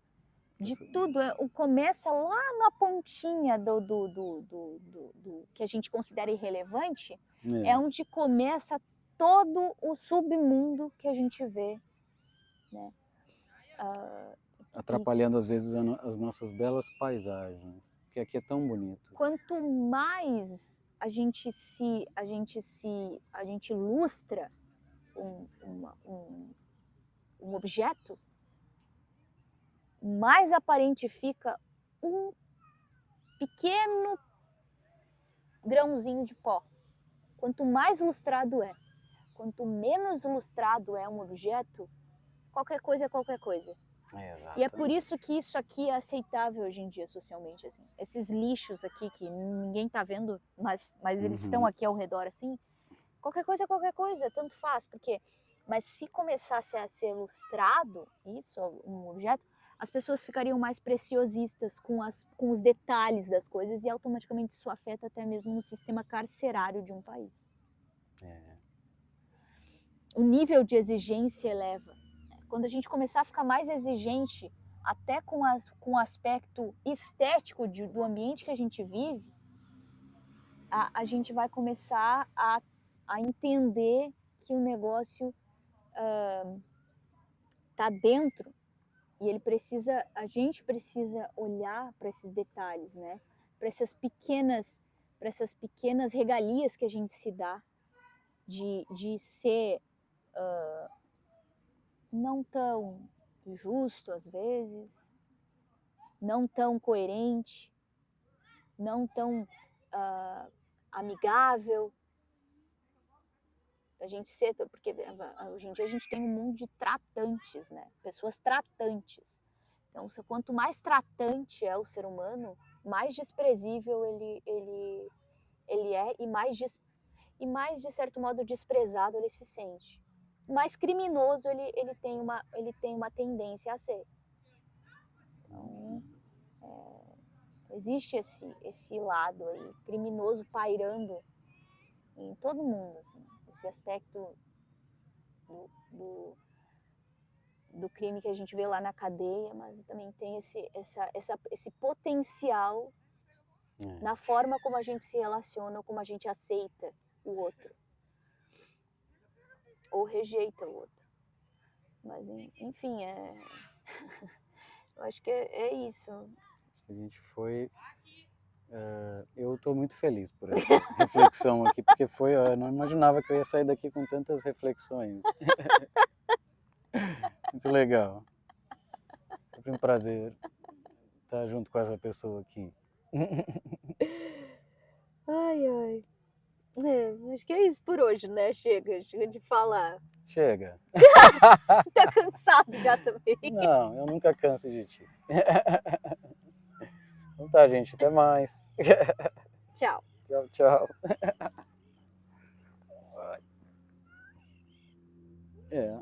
A: de tudo. Começa lá na pontinha do que a gente considera irrelevante, é onde começa todo o submundo que a gente vê, né?
B: Atrapalhando às vezes as nossas belas paisagens, porque aqui é tão bonito.
A: Quanto mais a gente ilustra um objeto, mais aparente fica um pequeno grãozinho de pó. Quanto mais lustrado é, quanto menos lustrado é um objeto, qualquer coisa é qualquer coisa. E é por isso que isso aqui é aceitável hoje em dia socialmente, assim. Esses lixos aqui que ninguém tá vendo, mas eles estão aqui ao redor assim. Qualquer coisa é qualquer coisa, tanto faz, porque... Mas se começasse a ser ilustrado isso, um objeto, as pessoas ficariam mais preciosistas com os detalhes das coisas, e automaticamente isso afeta até mesmo no sistema carcerário de um país. o nível de exigência eleva. Quando a gente começar a ficar mais exigente, até com o aspecto estético do ambiente que a gente vive, a gente vai começar a entender que o negócio está dentro e a gente precisa olhar para esses detalhes, né? Para essas pequenas regalias que a gente se dá de ser não tão justo às vezes, não tão coerente, não tão amigável. A gente ser, porque hoje em dia a gente tem um mundo de tratantes, né? Pessoas tratantes. Então, quanto mais tratante é o ser humano, mais desprezível ele é e mais, de certo modo, desprezado ele se sente. Mais criminoso ele tem uma tendência a ser. Então, existe esse lado aí, criminoso pairando em todo mundo, assim, esse aspecto do crime que a gente vê lá na cadeia, mas também tem esse potencial na forma como a gente se relaciona, como a gente aceita o outro, ou rejeita o outro. Mas, enfim, eu acho que é isso.
B: A gente foi... eu estou muito feliz por essa reflexão aqui, porque eu não imaginava que eu ia sair daqui com tantas reflexões. Muito legal. Sempre um prazer estar junto com essa pessoa aqui.
A: Ai, ai. Acho que é isso por hoje, né? Chega de falar.
B: Chega.
A: Tá cansado já também.
B: Não, eu nunca canso de ti. Então tá, gente, até mais.
A: Tchau.
B: Tchau, tchau. É.